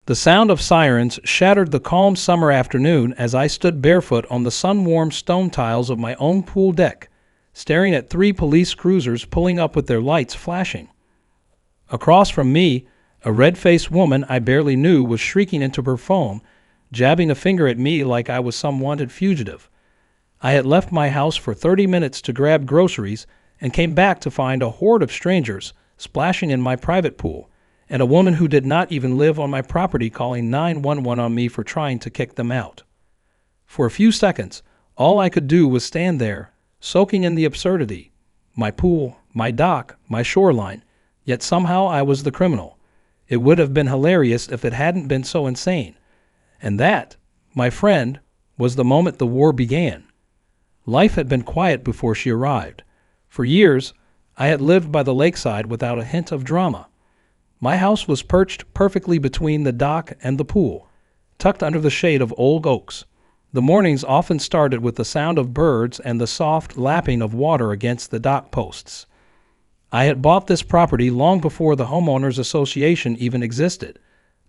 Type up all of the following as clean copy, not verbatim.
The sound of sirens shattered the calm summer afternoon as I stood barefoot on the sun-warmed stone tiles of my own pool deck, staring at 3 police cruisers pulling up with their lights flashing. Across from me, a red-faced woman I barely knew was shrieking into her phone, jabbing a finger at me like I was some wanted fugitive. I had left my house for 30 minutes to grab groceries and came back to find a horde of strangers splashing in my private pool, and a woman who did not even live on my property calling 911 on me for trying to kick them out. For a few seconds, all I could do was stand there, soaking in the absurdity. My pool, my dock, my shoreline, yet somehow I was the criminal. It would have been hilarious if it hadn't been so insane. And that, my friend, was the moment the war began. Life had been quiet before she arrived. For years, I had lived by the lakeside without a hint of drama. My house was perched perfectly between the dock and the pool, tucked under the shade of old oaks. The mornings often started with the sound of birds and the soft lapping of water against the dock posts. I had bought this property long before the Homeowners Association even existed.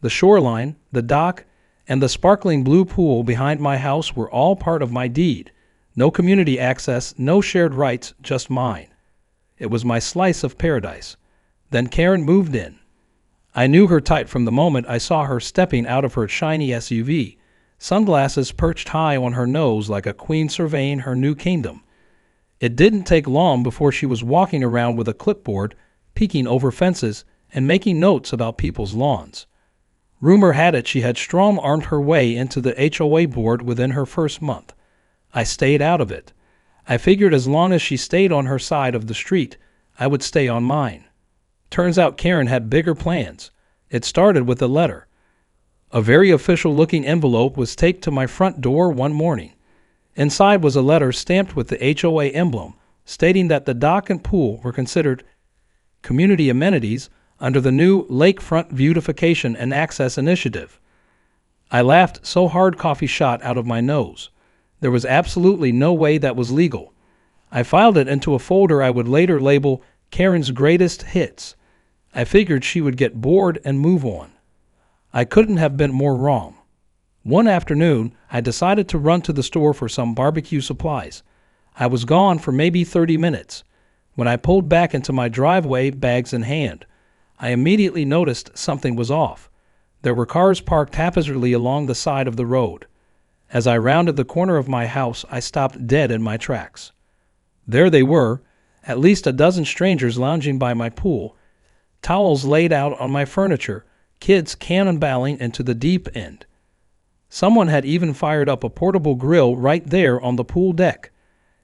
The shoreline, the dock, and the sparkling blue pool behind my house were all part of my deed. No community access, no shared rights, just mine. It was my slice of paradise. Then Karen moved in. I knew her type from the moment I saw her stepping out of her shiny SUV, sunglasses perched high on her nose like a queen surveying her new kingdom. It didn't take long before she was walking around with a clipboard, peeking over fences, and making notes about people's lawns. Rumor had it she had strong-armed her way into the HOA board within her first month. I stayed out of it. I figured as long as she stayed on her side of the street, I would stay on mine. Turns out Karen had bigger plans. It started with a letter. A very official-looking envelope was taped to my front door one morning. Inside was a letter stamped with the HOA emblem, stating that the dock and pool were considered community amenities under the new Lakefront Beautification and Access Initiative. I laughed so hard coffee shot out of my nose. There was absolutely no way that was legal. I filed it into a folder I would later label Karen's Greatest Hits. I figured she would get bored and move on. I couldn't have been more wrong. One afternoon, I decided to run to the store for some barbecue supplies. I was gone for maybe 30 minutes. When I pulled back into my driveway, bags in hand, I immediately noticed something was off. There were cars parked haphazardly along the side of the road. As I rounded the corner of my house, I stopped dead in my tracks. There they were, at least a dozen strangers lounging by my pool, towels laid out on my furniture, kids cannonballing into the deep end. Someone had even fired up a portable grill right there on the pool deck.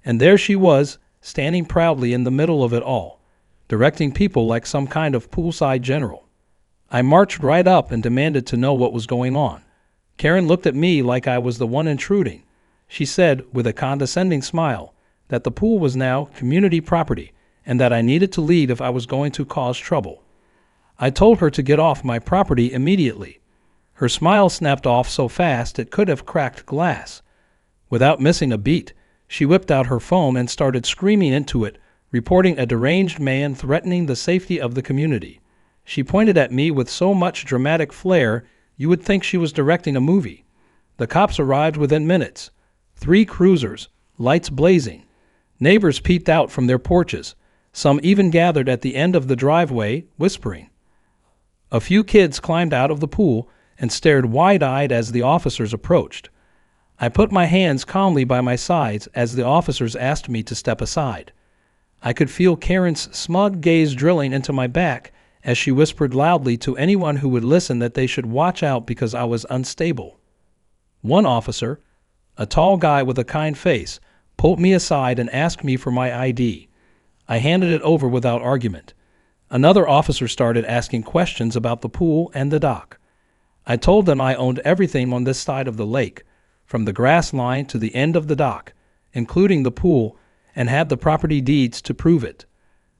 And there she was, standing proudly in the middle of it all, directing people like some kind of poolside general. I marched right up and demanded to know what was going on. Karen looked at me like I was the one intruding. She said, with a condescending smile, that the pool was now community property and that I needed to leave if I was going to cause trouble. I told her to get off my property immediately. Her smile snapped off so fast it could have cracked glass. Without missing a beat, she whipped out her phone and started screaming into it, reporting a deranged man threatening the safety of the community. She pointed at me with so much dramatic flair you would think she was directing a movie. The cops arrived within minutes. 3 cruisers, lights blazing. Neighbors peeked out from their porches. Some even gathered at the end of the driveway, whispering. A few kids climbed out of the pool and stared wide-eyed as the officers approached. I put my hands calmly by my sides as the officers asked me to step aside. I could feel Karen's smug gaze drilling into my back as she whispered loudly to anyone who would listen that they should watch out because I was unstable. One officer, a tall guy with a kind face, pulled me aside and asked me for my ID. I handed it over without argument. Another officer started asking questions about the pool and the dock. I told them I owned everything on this side of the lake, from the grass line to the end of the dock, including the pool, and had the property deeds to prove it.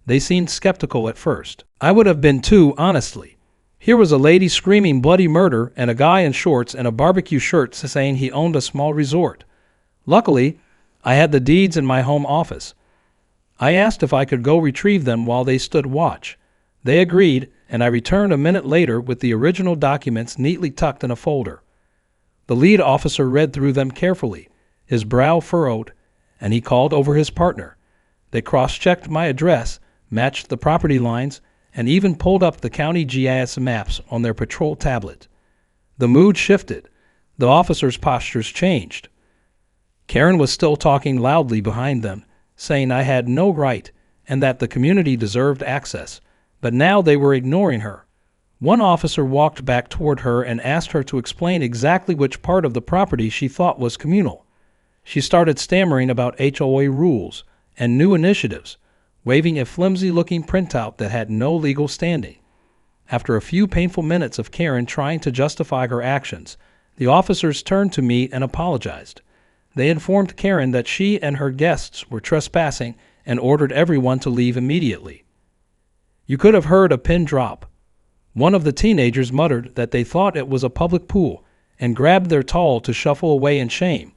They seemed skeptical at first. I would have been too, honestly. Here was a lady screaming bloody murder and a guy in shorts and a barbecue shirt saying he owned a small resort. Luckily, I had the deeds in my home office. I asked if I could go retrieve them while they stood watch. They agreed, and I returned a minute later with the original documents neatly tucked in a folder. The lead officer read through them carefully, his brow furrowed, and he called over his partner. They cross-checked my address, matched the property lines, and even pulled up the county GIS maps on their patrol tablet. The mood shifted. The officers' postures changed. Karen was still talking loudly behind them, saying I had no right and that the community deserved access, but now they were ignoring her. One officer walked back toward her and asked her to explain exactly which part of the property she thought was communal. She started stammering about HOA rules and new initiatives, waving a flimsy-looking printout that had no legal standing. After a few painful minutes of Karen trying to justify her actions, the officers turned to me and apologized. They informed Karen that she and her guests were trespassing and ordered everyone to leave immediately. You could have heard a pin drop. One of the teenagers muttered that they thought it was a public pool and grabbed their towel to shuffle away in shame.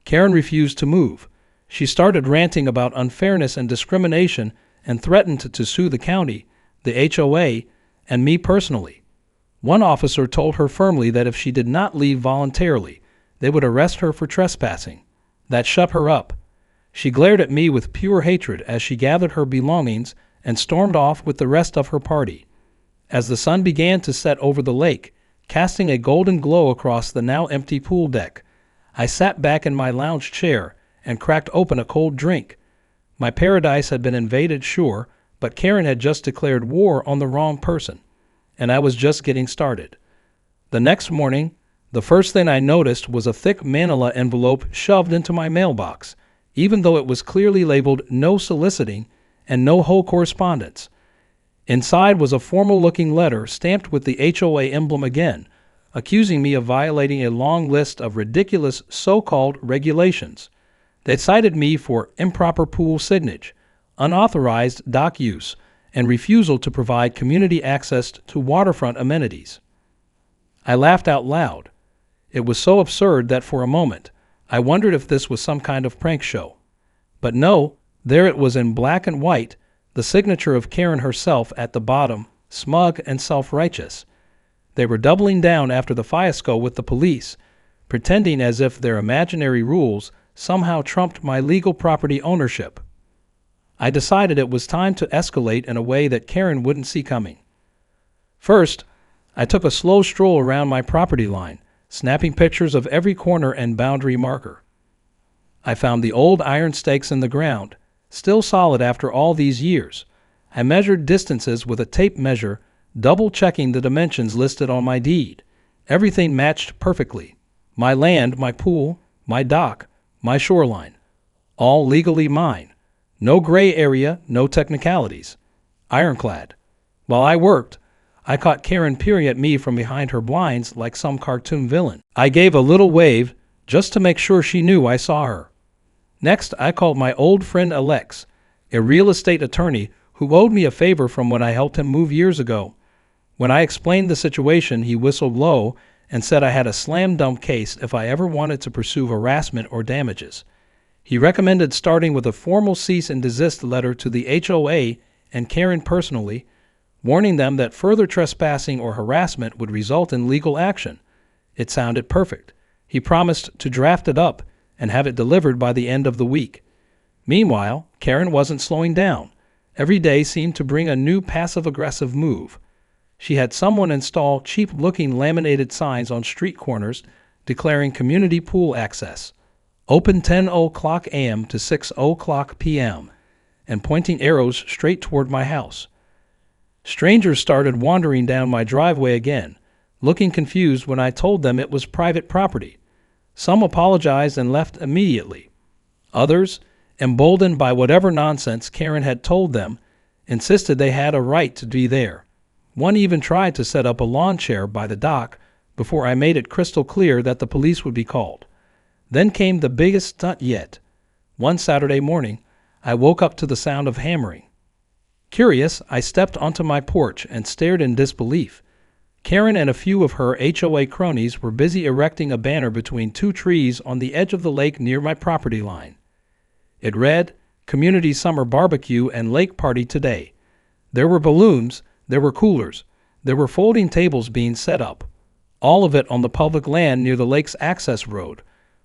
Karen refused to move. She started ranting about unfairness and discrimination and threatened to sue the county, the HOA, and me personally. One officer told her firmly that if she did not leave voluntarily, they would arrest her for trespassing. That shut her up. She glared at me with pure hatred as she gathered her belongings and stormed off with the rest of her party. As the sun began to set over the lake, casting a golden glow across the now empty pool deck, I sat back in my lounge chair and cracked open a cold drink. My paradise had been invaded, sure, but Karen had just declared war on the wrong person, and I was just getting started. The next morning, the first thing I noticed was a thick manila envelope shoved into my mailbox, even though it was clearly labeled no soliciting and no HOA correspondence. Inside was a formal-looking letter stamped with the HOA emblem again, accusing me of violating a long list of ridiculous so-called regulations. They cited me for improper pool signage, unauthorized dock use, and refusal to provide community access to waterfront amenities. I laughed out loud. It was so absurd that for a moment I wondered if this was some kind of prank show. But no, there it was in black and white, the signature of Karen herself at the bottom, smug and self-righteous. They were doubling down after the fiasco with the police, pretending as if their imaginary rules somehow trumped my legal property ownership. I decided it was time to escalate in a way that Karen wouldn't see coming. First, I took a slow stroll around my property line, snapping pictures of every corner and boundary marker. I found the old iron stakes in the ground, still solid after all these years. I measured distances with a tape measure, double-checking the dimensions listed on my deed. Everything matched perfectly. My land, my pool, my dock, my shoreline. All legally mine. No gray area, no technicalities. Ironclad. While I worked, I caught Karen peering at me from behind her blinds like some cartoon villain. I gave a little wave just to make sure she knew I saw her. Next, I called my old friend Alex, a real estate attorney who owed me a favor from when I helped him move years ago. When I explained the situation, he whistled low and said I had a slam-dunk case if I ever wanted to pursue harassment or damages. He recommended starting with a formal cease and desist letter to the HOA and Karen personally, warning them that further trespassing or harassment would result in legal action. It sounded perfect. He promised to draft it up and have it delivered by the end of the week. Meanwhile, Karen wasn't slowing down. Every day seemed to bring a new passive-aggressive move. She had someone install cheap-looking laminated signs on street corners declaring community pool access, open 10:00 a.m. to 6:00 p.m., and pointing arrows straight toward my house. Strangers started wandering down my driveway again, looking confused when I told them it was private property. Some apologized and left immediately. Others, emboldened by whatever nonsense Karen had told them, insisted they had a right to be there. One even tried to set up a lawn chair by the dock before I made it crystal clear that the police would be called. Then came the biggest stunt yet. One Saturday morning, I woke up to the sound of hammering. Curious, I stepped onto my porch and stared in disbelief. Karen and a few of her HOA cronies were busy erecting a banner between two trees on the edge of the lake near my property line. It read, "Community Summer Barbecue and Lake Party Today." There were balloons, there were coolers, There were folding tables being set up, all of it on the public land near the lake's access road,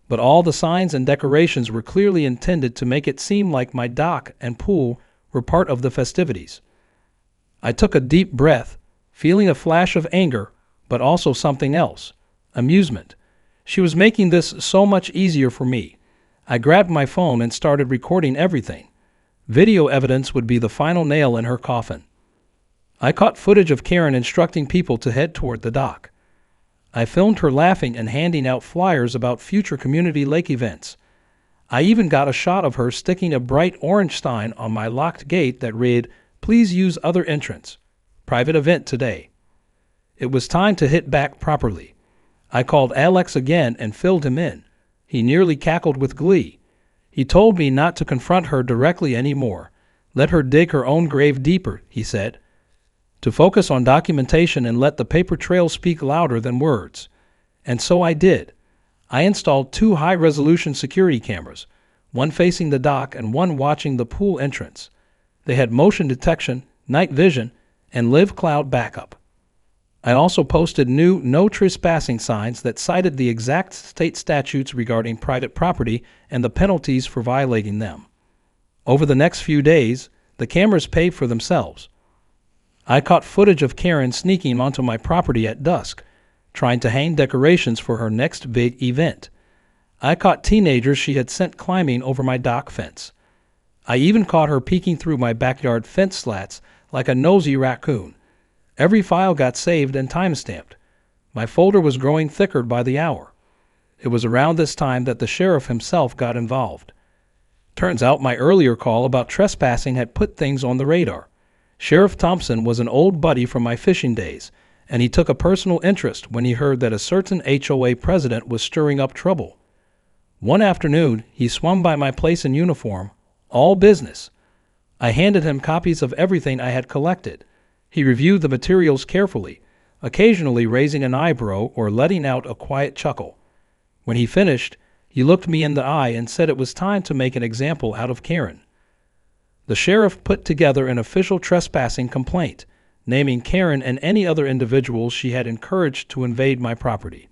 but all the signs and decorations were clearly intended to make it seem like my dock and pool were part of the festivities. I took a deep breath, feeling a flash of anger, but also something else, amusement. She was making this so much easier for me. I grabbed my phone and started recording everything. Video evidence would be the final nail in her coffin. I caught footage of Karen instructing people to head toward the dock. I filmed her laughing and handing out flyers about future community lake events. I even got a shot of her sticking a bright orange sign on my locked gate that read, "Please use other entrance. Private event today." It was time to hit back properly. I called Alex again and filled him in. He nearly cackled with glee. He told me not to confront her directly anymore. Let her dig her own grave deeper, he said. To focus on documentation and let the paper trail speak louder than words. And so I did. I installed 2 high-resolution security cameras, one facing the dock and one watching the pool entrance. They had motion detection, night vision, and live cloud backup. I also posted new no trespassing signs that cited the exact state statutes regarding private property and the penalties for violating them. Over the next few days, the cameras paid for themselves. I caught footage of Karen sneaking onto my property at dusk, trying to hang decorations for her next big event. I caught teenagers she had sent climbing over my dock fence. I even caught her peeking through my backyard fence slats like a nosy raccoon. Every file got saved and time-stamped. My folder was growing thicker by the hour. It was around this time that the sheriff himself got involved. Turns out my earlier call about trespassing had put things on the radar. Sheriff Thompson was an old buddy from my fishing days, and he took a personal interest when he heard that a certain HOA president was stirring up trouble. One afternoon, he swung by my place in uniform, all business. I handed him copies of everything I had collected. He reviewed the materials carefully, occasionally raising an eyebrow or letting out a quiet chuckle. When he finished, he looked me in the eye and said it was time to make an example out of Karen. The sheriff put together an official trespassing complaint, naming Karen and any other individuals she had encouraged to invade my property.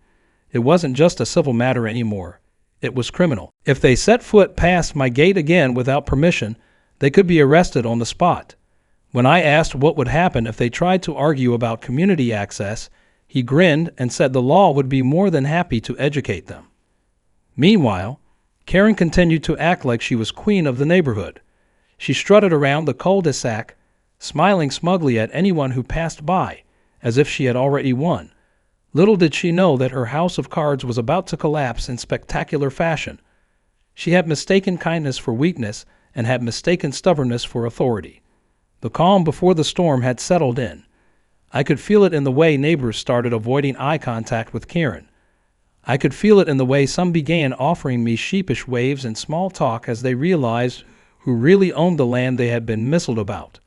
It wasn't just a civil matter anymore. It was criminal. If they set foot past my gate again without permission, they could be arrested on the spot. When I asked what would happen if they tried to argue about community access, he grinned and said the law would be more than happy to educate them. Meanwhile, Karen continued to act like she was queen of the neighborhood. She strutted around the cul-de-sac, smiling smugly at anyone who passed by, as if she had already won. Little did she know that her house of cards was about to collapse in spectacular fashion. She had mistaken kindness for weakness and had mistaken stubbornness for authority. The calm before the storm had settled in. I could feel it in the way neighbors started avoiding eye contact with Karen. I could feel it in the way some began offering me sheepish waves and small talk as they realized who really owned the land they had been missiled about.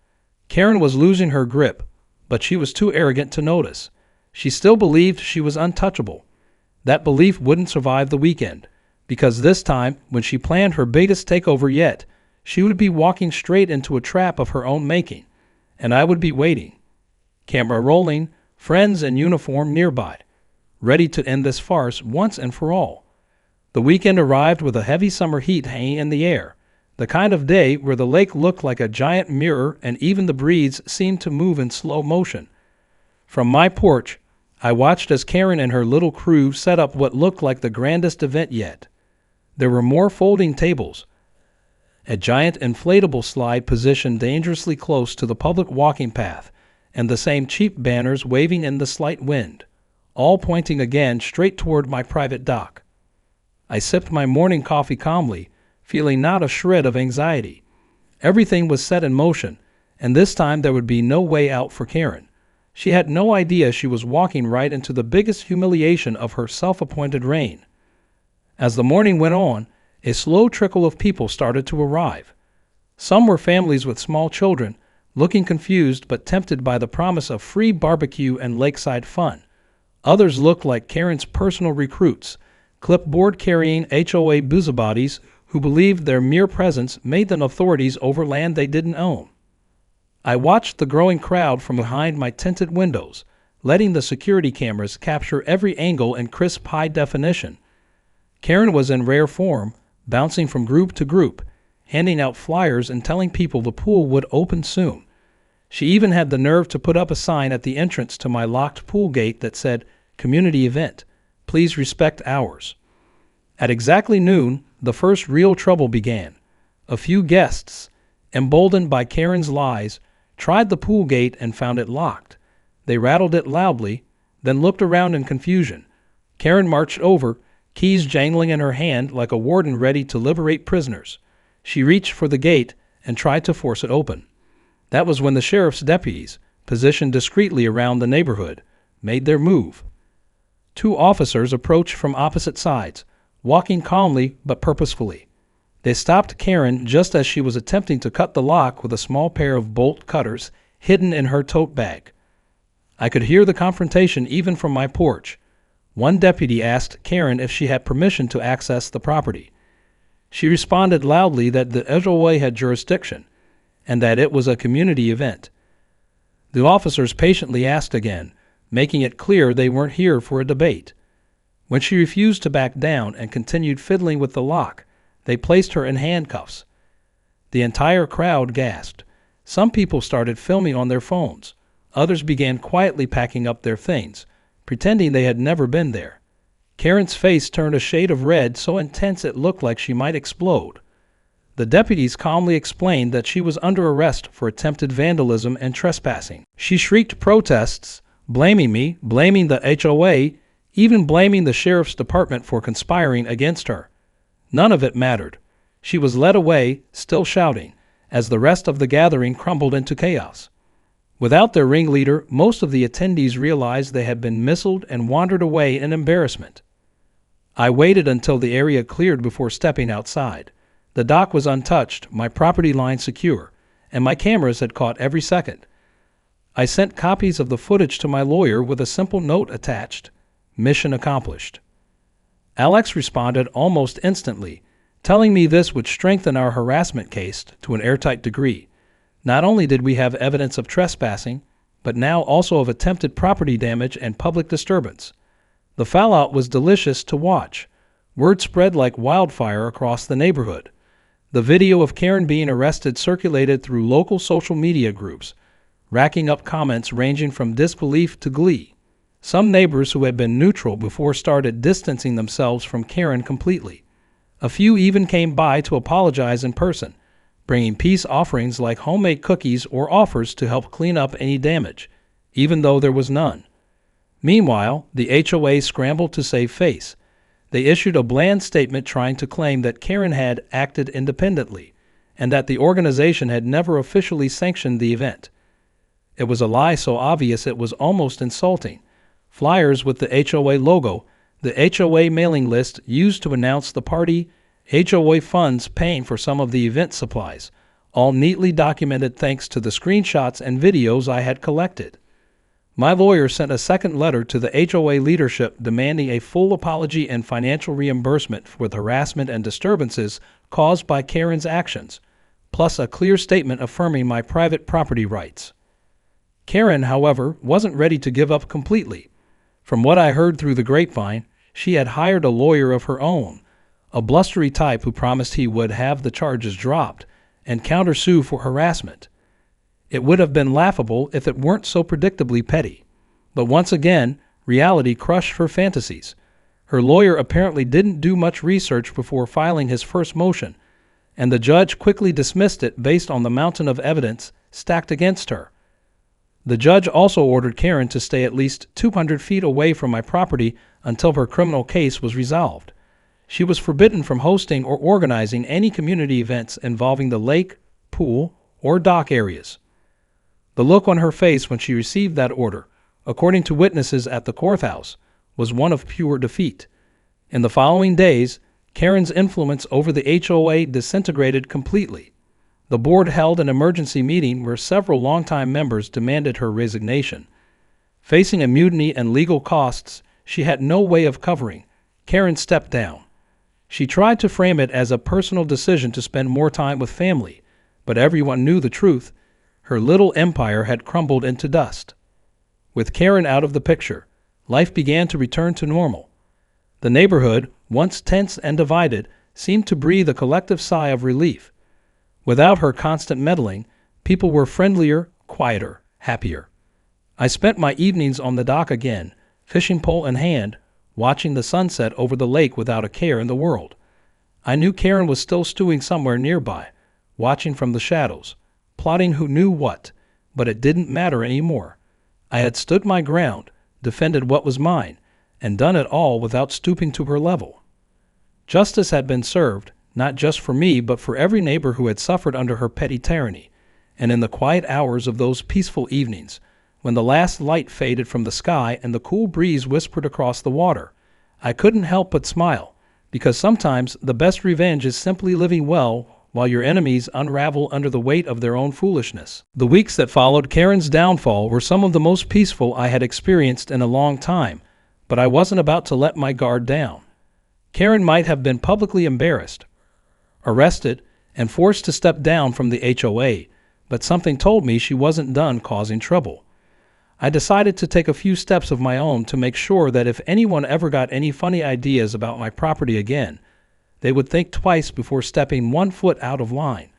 Karen was losing her grip, but she was too arrogant to notice. She still believed she was untouchable. That belief wouldn't survive the weekend, because this time, when she planned her biggest takeover yet, she would be walking straight into a trap of her own making, and I would be waiting. Camera rolling, friends in uniform nearby, ready to end this farce once and for all. The weekend arrived with a heavy summer heat hanging in the air, the kind of day where the lake looked like a giant mirror and even the breeze seemed to move in slow motion. From my porch, I watched as Karen and her little crew set up what looked like the grandest event yet. There were more folding tables, a giant inflatable slide positioned dangerously close to the public walking path, and the same cheap banners waving in the slight wind, all pointing again straight toward my private dock. I sipped my morning coffee calmly, feeling not a shred of anxiety. Everything was set in motion, and this time there would be no way out for Karen. She had no idea she was walking right into the biggest humiliation of her self-appointed reign. As the morning went on, a slow trickle of people started to arrive. Some were families with small children, looking confused but tempted by the promise of free barbecue and lakeside fun. Others looked like Karen's personal recruits, clipboard-carrying HOA busybodies who believed their mere presence made them authorities over land they didn't own. I watched the growing crowd from behind my tinted windows, letting the security cameras capture every angle in crisp high definition. Karen was in rare form, bouncing from group to group, handing out flyers and telling people the pool would open soon. She even had the nerve to put up a sign at the entrance to my locked pool gate that said, "Community event. Please respect hours." At exactly noon, the first real trouble began. A few guests, emboldened by Karen's lies, tried the pool gate and found it locked. They rattled it loudly, then looked around in confusion. Karen marched over, keys jangling in her hand like a warden ready to liberate prisoners. She reached for the gate and tried to force it open. That was when the sheriff's deputies, positioned discreetly around the neighborhood, made their move. Two officers approached from opposite sides, walking calmly but purposefully. They stopped Karen just as she was attempting to cut the lock with a small pair of bolt cutters hidden in her tote bag. I could hear the confrontation even from my porch. One deputy asked Karen if she had permission to access the property. She responded loudly that the HOA had jurisdiction and that it was a community event. The officers patiently asked again, making it clear they weren't here for a debate. When she refused to back down and continued fiddling with the lock, they placed her in handcuffs. The entire crowd gasped. Some people started filming on their phones. Others began quietly packing up their things, pretending they had never been there. Karen's face turned a shade of red so intense it looked like she might explode. The deputies calmly explained that she was under arrest for attempted vandalism and trespassing. She shrieked protests, blaming me, blaming the HOA, even blaming the sheriff's department for conspiring against her. None of it mattered. She was led away, still shouting, as the rest of the gathering crumbled into chaos. Without their ringleader, most of the attendees realized they had been missiled and wandered away in embarrassment. I waited until the area cleared before stepping outside. The dock was untouched, my property line secure, and my cameras had caught every second. I sent copies of the footage to my lawyer with a simple note attached. Mission accomplished. Alex responded almost instantly, telling me this would strengthen our harassment case to an airtight degree. Not only did we have evidence of trespassing, but now also of attempted property damage and public disturbance. The fallout was delicious to watch. Word spread like wildfire across the neighborhood. The video of Karen being arrested circulated through local social media groups, racking up comments ranging from disbelief to glee. Some neighbors who had been neutral before started distancing themselves from Karen completely. A few even came by to apologize in person, bringing peace offerings like homemade cookies or offers to help clean up any damage, even though there was none. Meanwhile, the HOA scrambled to save face. They issued a bland statement trying to claim that Karen had acted independently and that the organization had never officially sanctioned the event. It was a lie so obvious it was almost insulting. Flyers with the HOA logo, the HOA mailing list used to announce the party, HOA funds paying for some of the event supplies, all neatly documented thanks to the screenshots and videos I had collected. My lawyer sent a second letter to the HOA leadership demanding a full apology and financial reimbursement for the harassment and disturbances caused by Karen's actions, plus a clear statement affirming my private property rights. Karen, however, wasn't ready to give up completely. From what I heard through the grapevine, she had hired a lawyer of her own, a blustery type who promised he would have the charges dropped and countersue for harassment. It would have been laughable if it weren't so predictably petty. But once again, reality crushed her fantasies. Her lawyer apparently didn't do much research before filing his first motion, and the judge quickly dismissed it based on the mountain of evidence stacked against her. The judge also ordered Karen to stay at least 200 feet away from my property until her criminal case was resolved. She was forbidden from hosting or organizing any community events involving the lake, pool, or dock areas. The look on her face when she received that order, according to witnesses at the courthouse, was one of pure defeat. In the following days, Karen's influence over the HOA disintegrated completely. The board held an emergency meeting where several longtime members demanded her resignation. Facing a mutiny and legal costs she had no way of covering, Karen stepped down. She tried to frame it as a personal decision to spend more time with family, but everyone knew the truth. Her little empire had crumbled into dust. With Karen out of the picture, life began to return to normal. The neighborhood, once tense and divided, seemed to breathe a collective sigh of relief. Without her constant meddling, people were friendlier, quieter, happier. I spent my evenings on the dock again, fishing pole in hand, watching the sunset over the lake without a care in the world. I knew Karen was still stewing somewhere nearby, watching from the shadows, plotting who knew what, but it didn't matter anymore. I had stood my ground, defended what was mine, and done it all without stooping to her level. Justice had been served, not just for me, but for every neighbor who had suffered under her petty tyranny. And in the quiet hours of those peaceful evenings, when the last light faded from the sky and the cool breeze whispered across the water, I couldn't help but smile, because sometimes the best revenge is simply living well while your enemies unravel under the weight of their own foolishness. The weeks that followed Karen's downfall were some of the most peaceful I had experienced in a long time, but I wasn't about to let my guard down. Karen might have been publicly embarrassed, arrested, and forced to step down from the HOA, but something told me she wasn't done causing trouble. I decided to take a few steps of my own to make sure that if anyone ever got any funny ideas about my property again, they would think twice before stepping 1 foot out of line.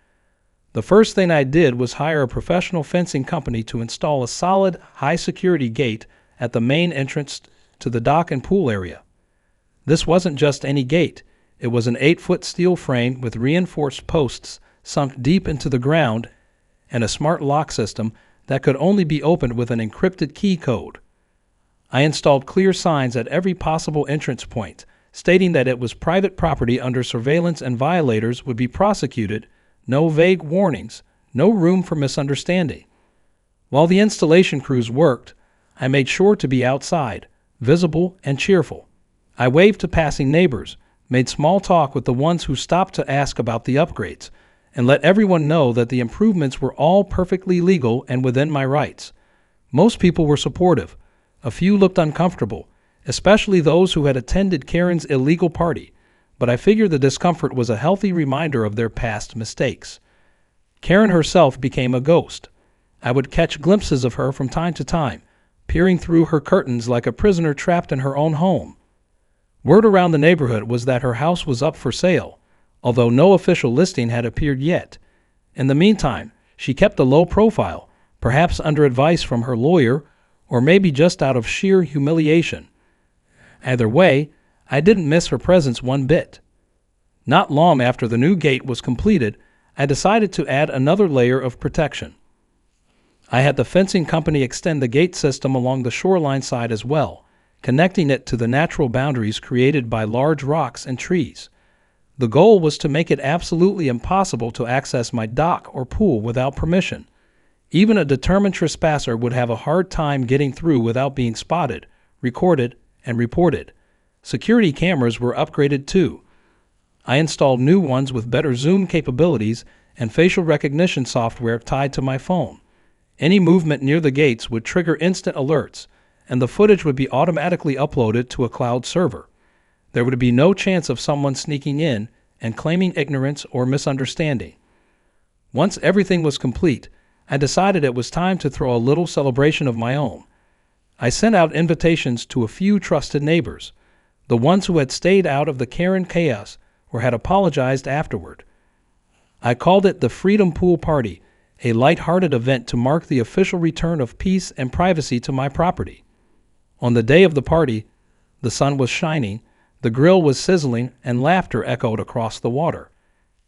The first thing I did was hire a professional fencing company to install a solid, high-security gate at the main entrance to the dock and pool area. This wasn't just any gate. It was an 8-foot steel frame with reinforced posts sunk deep into the ground and a smart lock system that could only be opened with an encrypted key code. I installed clear signs at every possible entrance point, stating that it was private property under surveillance and violators would be prosecuted, no vague warnings, no room for misunderstanding. While the installation crews worked, I made sure to be outside, visible and cheerful. I waved to passing neighbors, made small talk with the ones who stopped to ask about the upgrades, and let everyone know that the improvements were all perfectly legal and within my rights. Most people were supportive. A few looked uncomfortable, especially those who had attended Karen's illegal party, but I figured the discomfort was a healthy reminder of their past mistakes. Karen herself became a ghost. I would catch glimpses of her from time to time, peering through her curtains like a prisoner trapped in her own home. Word around the neighborhood was that her house was up for sale, although no official listing had appeared yet. In the meantime, she kept a low profile, perhaps under advice from her lawyer, or maybe just out of sheer humiliation. Either way, I didn't miss her presence one bit. Not long after the new gate was completed, I decided to add another layer of protection. I had the fencing company extend the gate system along the shoreline side as well, connecting it to the natural boundaries created by large rocks and trees. The goal was to make it absolutely impossible to access my dock or pool without permission. Even a determined trespasser would have a hard time getting through without being spotted, recorded, and reported. Security cameras were upgraded too. I installed new ones with better zoom capabilities and facial recognition software tied to my phone. Any movement near the gates would trigger instant alerts, and the footage would be automatically uploaded to a cloud server. There would be no chance of someone sneaking in and claiming ignorance or misunderstanding. Once everything was complete, I decided it was time to throw a little celebration of my own. I sent out invitations to a few trusted neighbors, the ones who had stayed out of the Karen chaos or had apologized afterward. I called it the Freedom Pool Party, a light-hearted event to mark the official return of peace and privacy to my property. On the day of the party, the sun was shining, the grill was sizzling, and laughter echoed across the water.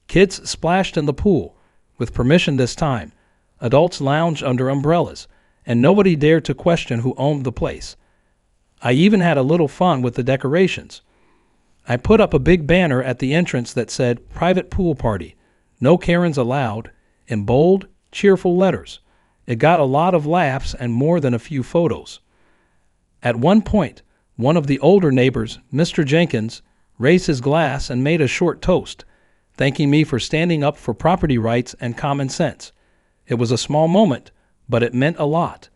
Kids splashed in the pool, with permission this time. Adults lounged under umbrellas, and nobody dared to question who owned the place. I even had a little fun with the decorations. I put up a big banner at the entrance that said, "Private Pool Party, No Karens Allowed," in bold, cheerful letters. It got a lot of laughs and more than a few photos. At one point, one of the older neighbors, Mr. Jenkins, raised his glass and made a short toast, thanking me for standing up for property rights and common sense. It was a small moment, but it meant a lot.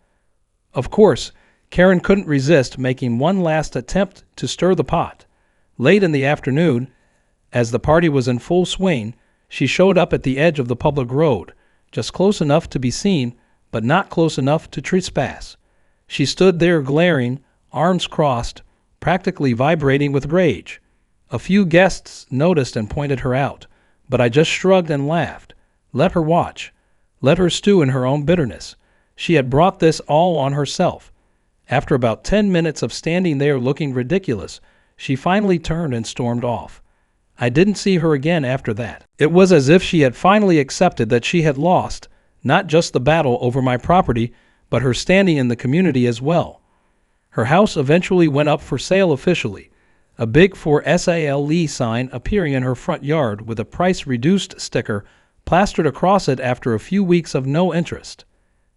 Of course, Karen couldn't resist making one last attempt to stir the pot. Late in the afternoon, as the party was in full swing, she showed up at the edge of the public road, just close enough to be seen, but not close enough to trespass. She stood there glaring, arms crossed, practically vibrating with rage. A few guests noticed and pointed her out, but I just shrugged and laughed. Let her watch. Let her stew in her own bitterness. She had brought this all on herself. After about 10 minutes of standing there looking ridiculous, she finally turned and stormed off. I didn't see her again after that. It was as if she had finally accepted that she had lost, not just the battle over my property, but her standing in the community as well. Her house eventually went up for sale officially, a big for sale sign appearing in her front yard with a price-reduced sticker plastered across it after a few weeks of no interest.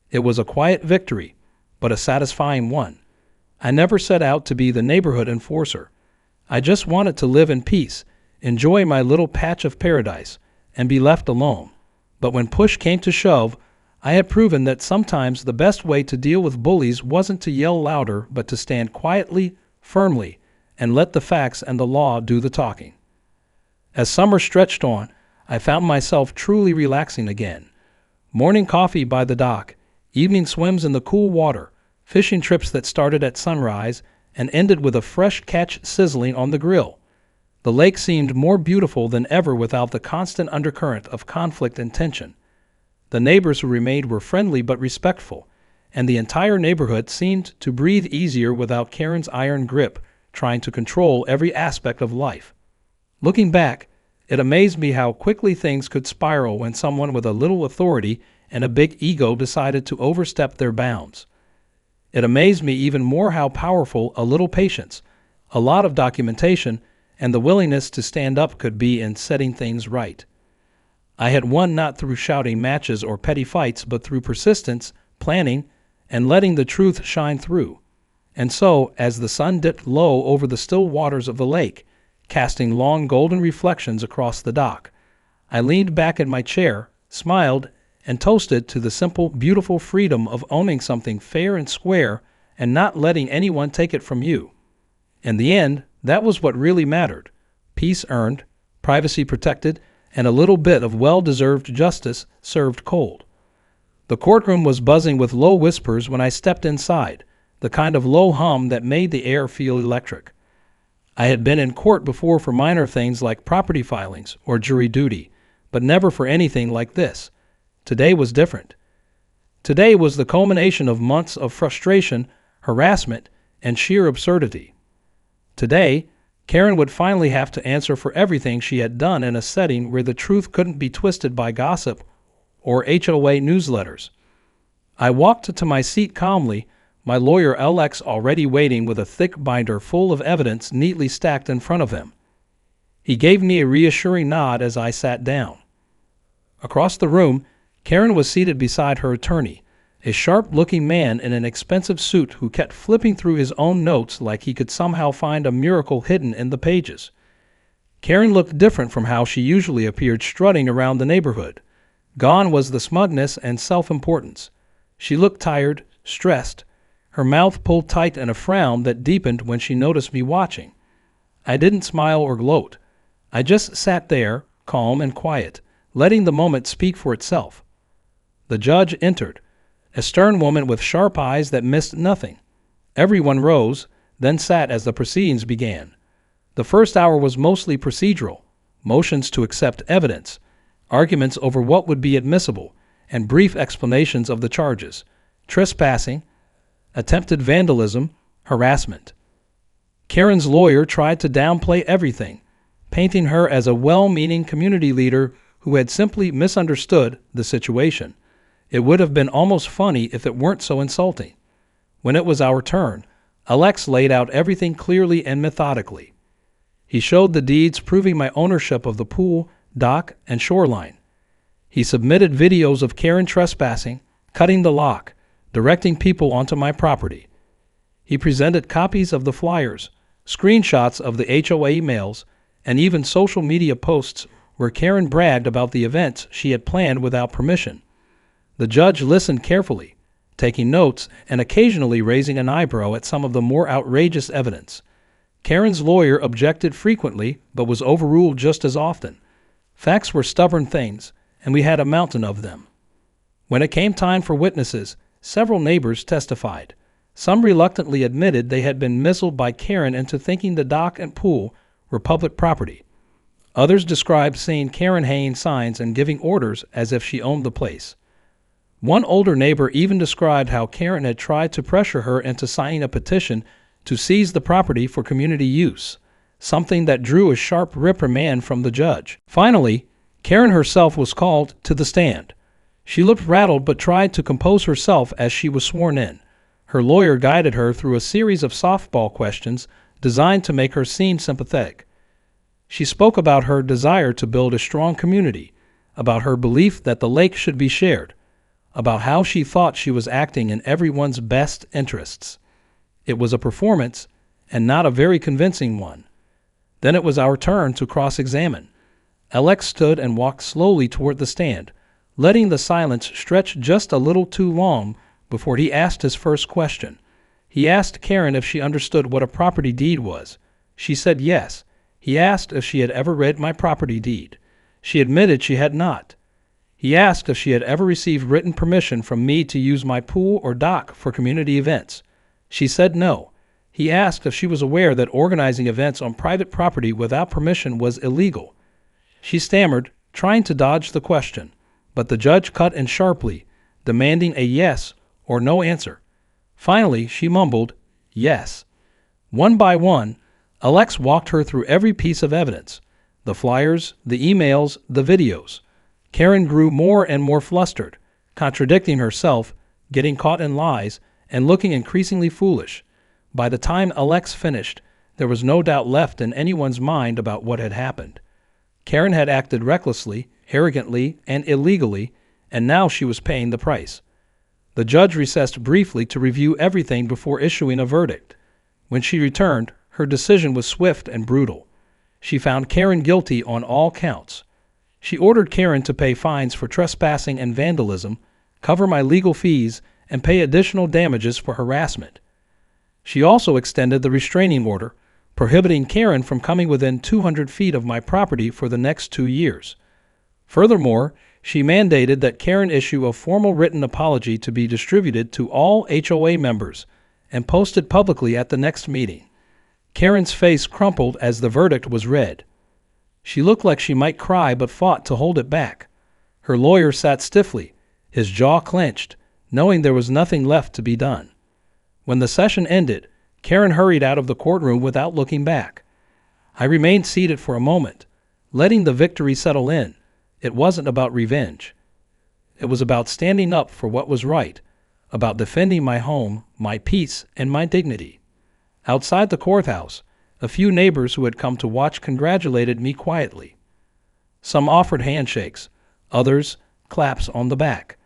It was a quiet victory, but a satisfying one. I never set out to be the neighborhood enforcer. I just wanted to live in peace, enjoy my little patch of paradise, and be left alone. But when push came to shove, I had proven that sometimes the best way to deal with bullies wasn't to yell louder, but to stand quietly, firmly, and let the facts and the law do the talking. As summer stretched on, I found myself truly relaxing again. Morning coffee by the dock, evening swims in the cool water, fishing trips that started at sunrise and ended with a fresh catch sizzling on the grill. The lake seemed more beautiful than ever without the constant undercurrent of conflict and tension. The neighbors who remained were friendly but respectful, and the entire neighborhood seemed to breathe easier without Karen's iron grip trying to control every aspect of life. Looking back, it amazed me how quickly things could spiral when someone with a little authority and a big ego decided to overstep their bounds. It amazed me even more how powerful a little patience, a lot of documentation, and the willingness to stand up could be in setting things right. I had won not through shouting matches or petty fights, but through persistence, planning, and letting the truth shine through. And so, as the sun dipped low over the still waters of the lake, casting long golden reflections across the dock, I leaned back in my chair, smiled, and toasted to the simple, beautiful freedom of owning something fair and square and not letting anyone take it from you. In the end, that was what really mattered. Peace earned, privacy protected, and a little bit of well-deserved justice served cold. The courtroom was buzzing with low whispers when I stepped inside, the kind of low hum that made the air feel electric. I had been in court before for minor things like property filings or jury duty, but never for anything like this. Today was different. Today was the culmination of months of frustration, harassment, and sheer absurdity. Today, Karen would finally have to answer for everything she had done in a setting where the truth couldn't be twisted by gossip or HOA newsletters. I walked to my seat calmly, my lawyer Alex already waiting with a thick binder full of evidence neatly stacked in front of him. He gave me a reassuring nod as I sat down. Across the room, Karen was seated beside her attorney, a sharp-looking man in an expensive suit who kept flipping through his own notes like he could somehow find a miracle hidden in the pages. Karen looked different from how she usually appeared strutting around the neighborhood. Gone was the smugness and self-importance. She looked tired, stressed, her mouth pulled tight in a frown that deepened when she noticed me watching. I didn't smile or gloat. I just sat there, calm and quiet, letting the moment speak for itself. The judge entered, a stern woman with sharp eyes that missed nothing. Everyone rose, then sat as the proceedings began. The first hour was mostly procedural, motions to accept evidence, arguments over what would be admissible, and brief explanations of the charges: trespassing, attempted vandalism, harassment. Karen's lawyer tried to downplay everything, painting her as a well-meaning community leader who had simply misunderstood the situation. It would have been almost funny if it weren't so insulting. When it was our turn, Alex laid out everything clearly and methodically. He showed the deeds proving my ownership of the pool, dock, and shoreline. He submitted videos of Karen trespassing, cutting the lock, directing people onto my property. He presented copies of the flyers, screenshots of the HOA emails, and even social media posts where Karen bragged about the events she had planned without permission. The judge listened carefully, taking notes and occasionally raising an eyebrow at some of the more outrageous evidence. Karen's lawyer objected frequently, but was overruled just as often. Facts were stubborn things, and we had a mountain of them. When it came time for witnesses, several neighbors testified. Some reluctantly admitted they had been misled by Karen into thinking the dock and pool were public property. Others described seeing Karen hanging signs and giving orders as if she owned the place. One older neighbor even described how Karen had tried to pressure her into signing a petition to seize the property for community use, something that drew a sharp reprimand from the judge. Finally, Karen herself was called to the stand. She looked rattled but tried to compose herself as she was sworn in. Her lawyer guided her through a series of softball questions designed to make her seem sympathetic. She spoke about her desire to build a strong community, about her belief that the lake should be shared, about how she thought she was acting in everyone's best interests. It was a performance, and not a very convincing one. Then it was our turn to cross-examine. Alex stood and walked slowly toward the stand, letting the silence stretch just a little too long before he asked his first question. He asked Karen if she understood what a property deed was. She said yes. He asked if she had ever read my property deed. She admitted she had not. He asked if she had ever received written permission from me to use my pool or dock for community events. She said no. He asked if she was aware that organizing events on private property without permission was illegal. She stammered, trying to dodge the question, but the judge cut in sharply, demanding a yes or no answer. Finally, she mumbled, yes. One by one, Alex walked her through every piece of evidence, the flyers, the emails, the videos. Karen grew more and more flustered, contradicting herself, getting caught in lies, and looking increasingly foolish. By the time Alex finished, there was no doubt left in anyone's mind about what had happened. Karen had acted recklessly, arrogantly, and illegally, and now she was paying the price. The judge recessed briefly to review everything before issuing a verdict. When she returned, her decision was swift and brutal. She found Karen guilty on all counts. She ordered Karen to pay fines for trespassing and vandalism, cover my legal fees, and pay additional damages for harassment. She also extended the restraining order, prohibiting Karen from coming within 200 feet of my property for the next 2 years. Furthermore, she mandated that Karen issue a formal written apology to be distributed to all HOA members and posted publicly at the next meeting. Karen's face crumpled as the verdict was read. She looked like she might cry but fought to hold it back. Her lawyer sat stiffly, his jaw clenched, knowing there was nothing left to be done. When the session ended, Karen hurried out of the courtroom without looking back. I remained seated for a moment, letting the victory settle in. It wasn't about revenge. It was about standing up for what was right, about defending my home, my peace, and my dignity. Outside the courthouse, a few neighbors who had come to watch congratulated me quietly. Some offered handshakes, others claps on the back.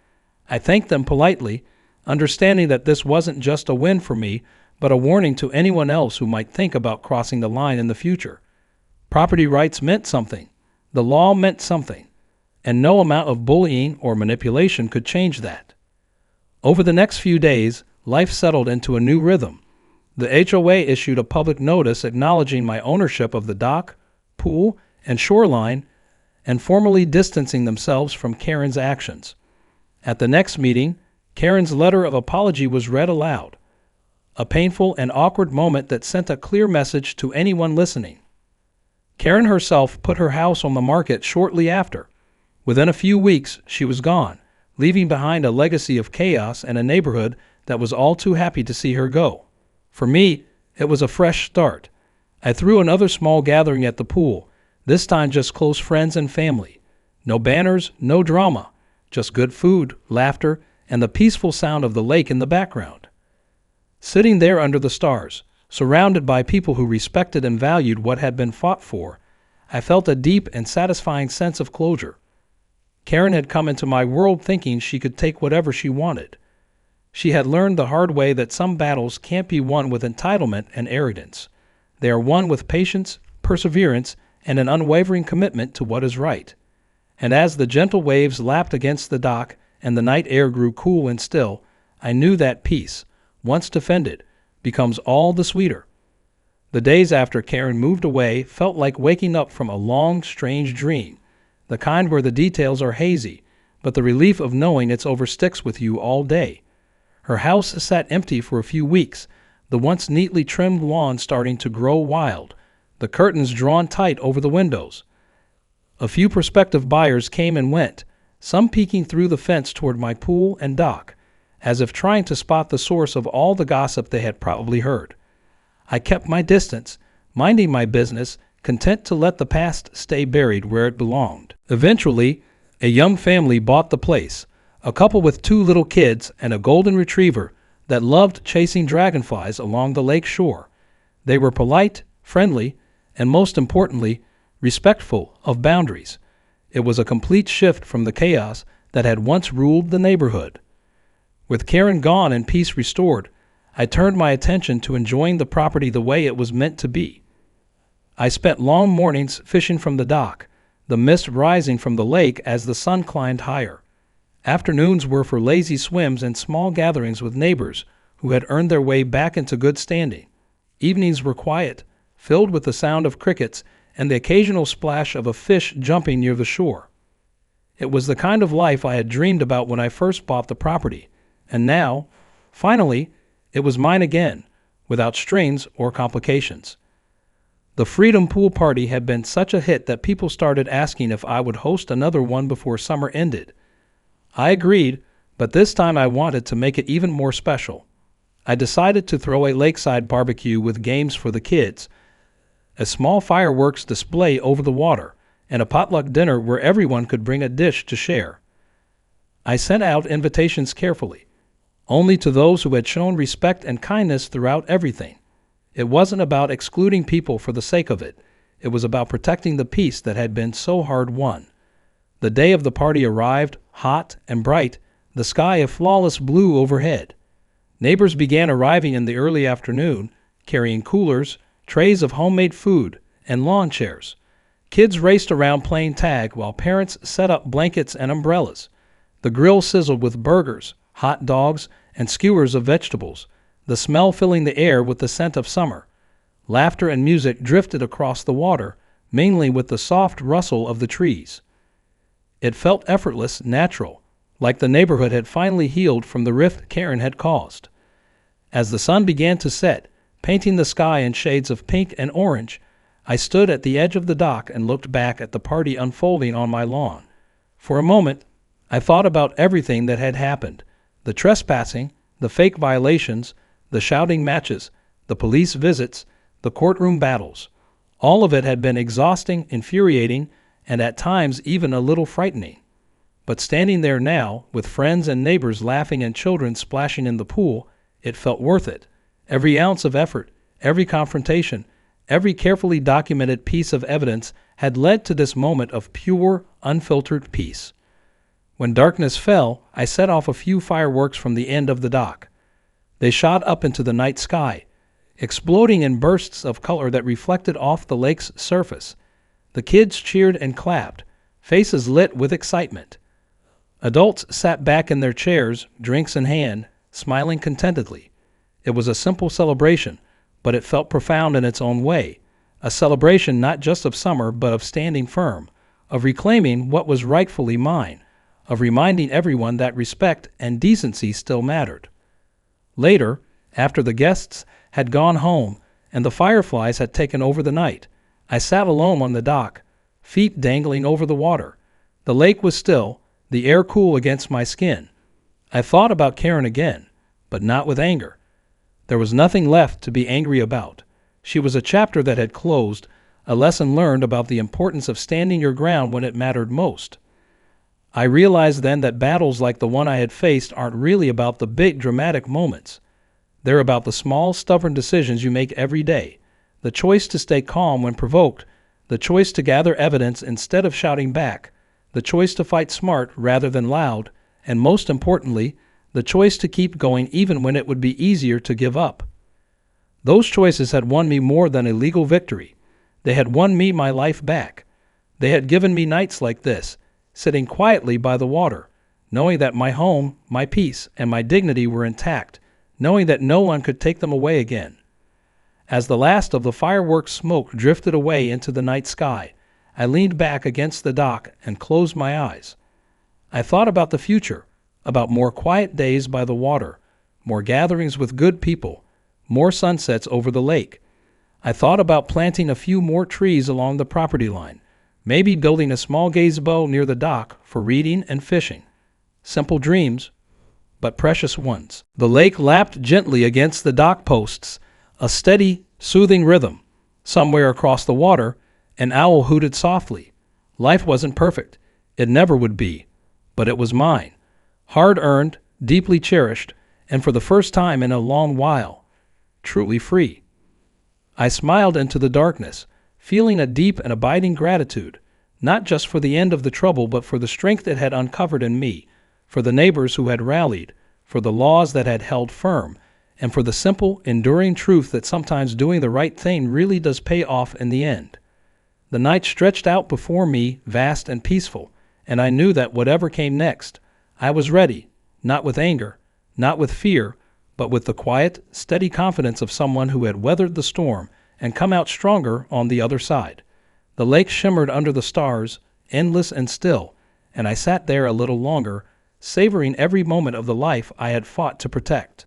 I thanked them politely, understanding that this wasn't just a win for me, but a warning to anyone else who might think about crossing the line in the future. Property rights meant something. The law meant something. And no amount of bullying or manipulation could change that. Over the next few days, life settled into a new rhythm. The HOA issued a public notice acknowledging my ownership of the dock, pool, and shoreline, and formally distancing themselves from Karen's actions. At the next meeting, Karen's letter of apology was read aloud, a painful and awkward moment that sent a clear message to anyone listening. Karen herself put her house on the market shortly after. Within a few weeks, she was gone, leaving behind a legacy of chaos and a neighborhood that was all too happy to see her go. For me, it was a fresh start. I threw another small gathering at the pool, this time just close friends and family. No banners, no drama, just good food, laughter, and the peaceful sound of the lake in the background. Sitting there under the stars, surrounded by people who respected and valued what had been fought for, I felt a deep and satisfying sense of closure. Karen had come into my world thinking she could take whatever she wanted. She had learned the hard way that some battles can't be won with entitlement and arrogance. They are won with patience, perseverance, and an unwavering commitment to what is right. And as the gentle waves lapped against the dock and the night air grew cool and still, I knew that peace, once defended, becomes all the sweeter. The days after Karen moved away felt like waking up from a long, strange dream, the kind where the details are hazy, but the relief of knowing it's over sticks with you all day. Her house sat empty for a few weeks, the once neatly trimmed lawn starting to grow wild, the curtains drawn tight over the windows. A few prospective buyers came and went, some peeking through the fence toward my pool and dock, as if trying to spot the source of all the gossip they had probably heard. I kept my distance, minding my business, content to let the past stay buried where it belonged. Eventually, a young family bought the place, a couple with 2 little kids and a golden retriever that loved chasing dragonflies along the lake shore. They were polite, friendly, and most importantly, respectful of boundaries. It was a complete shift from the chaos that had once ruled the neighborhood. With Karen gone and peace restored, I turned my attention to enjoying the property the way it was meant to be. I spent long mornings fishing from the dock, the mist rising from the lake as the sun climbed higher. Afternoons were for lazy swims and small gatherings with neighbors who had earned their way back into good standing. Evenings were quiet, filled with the sound of crickets and the occasional splash of a fish jumping near the shore. It was the kind of life I had dreamed about when I first bought the property, and now, finally, it was mine again, without strings or complications. The Freedom Pool Party had been such a hit that people started asking if I would host another one before summer ended. I agreed, but this time I wanted to make it even more special. I decided to throw a lakeside barbecue with games for the kids, a small fireworks display over the water, and a potluck dinner where everyone could bring a dish to share. I sent out invitations carefully, only to those who had shown respect and kindness throughout everything. It wasn't about excluding people for the sake of it. It was about protecting the peace that had been so hard won. The day of the party arrived, hot and bright, the sky a flawless blue overhead. Neighbors began arriving in the early afternoon, carrying coolers, trays of homemade food, and lawn chairs. Kids raced around playing tag while parents set up blankets and umbrellas. The grill sizzled with burgers, hot dogs, and skewers of vegetables, the smell filling the air with the scent of summer. Laughter and music drifted across the water, mainly with the soft rustle of the trees. It felt effortless, natural, like the neighborhood had finally healed from the rift Karen had caused. As the sun began to set, painting the sky in shades of pink and orange, I stood at the edge of the dock and looked back at the party unfolding on my lawn. For a moment, I thought about everything that had happened: the trespassing, the fake violations, the shouting matches, the police visits, the courtroom battles. All of it had been exhausting, infuriating, and at times even a little frightening. But standing there now, with friends and neighbors laughing and children splashing in the pool, it felt worth it. Every ounce of effort, every confrontation, every carefully documented piece of evidence had led to this moment of pure, unfiltered peace. When darkness fell, I set off a few fireworks from the end of the dock. They shot up into the night sky, exploding in bursts of color that reflected off the lake's surface. The kids cheered and clapped, faces lit with excitement. Adults sat back in their chairs, drinks in hand, smiling contentedly. It was a simple celebration, but it felt profound in its own way. A celebration not just of summer, but of standing firm, of reclaiming what was rightfully mine, of reminding everyone that respect and decency still mattered. Later, after the guests had gone home and the fireflies had taken over the night, I sat alone on the dock, feet dangling over the water. The lake was still, the air cool against my skin. I thought about Karen again, but not with anger. There was nothing left to be angry about. She was a chapter that had closed, a lesson learned about the importance of standing your ground when it mattered most. I realized then that battles like the one I had faced aren't really about the big dramatic moments. They're about the small, stubborn decisions you make every day, the choice to stay calm when provoked, the choice to gather evidence instead of shouting back, the choice to fight smart rather than loud, and most importantly, the choice to keep going even when it would be easier to give up. Those choices had won me more than a legal victory. They had won me my life back. They had given me nights like this, sitting quietly by the water, knowing that my home, my peace, and my dignity were intact, knowing that no one could take them away again. As the last of the fireworks smoke drifted away into the night sky, I leaned back against the dock and closed my eyes. I thought about the future, about more quiet days by the water, more gatherings with good people, more sunsets over the lake. I thought about planting a few more trees along the property line, maybe building a small gazebo near the dock for reading and fishing. Simple dreams, but precious ones. The lake lapped gently against the dock posts, a steady, soothing rhythm. Somewhere across the water, an owl hooted softly. Life wasn't perfect. It never would be. But it was mine. Hard-earned, deeply cherished, and for the first time in a long while, truly free. I smiled into the darkness, feeling a deep and abiding gratitude, not just for the end of the trouble, but for the strength it had uncovered in me, for the neighbors who had rallied, for the laws that had held firm, and for the simple, enduring truth that sometimes doing the right thing really does pay off in the end. The night stretched out before me, vast and peaceful, and I knew that whatever came next, I was ready, not with anger, not with fear, but with the quiet, steady confidence of someone who had weathered the storm and come out stronger on the other side. The lake shimmered under the stars, endless and still, and I sat there a little longer, savoring every moment of the life I had fought to protect.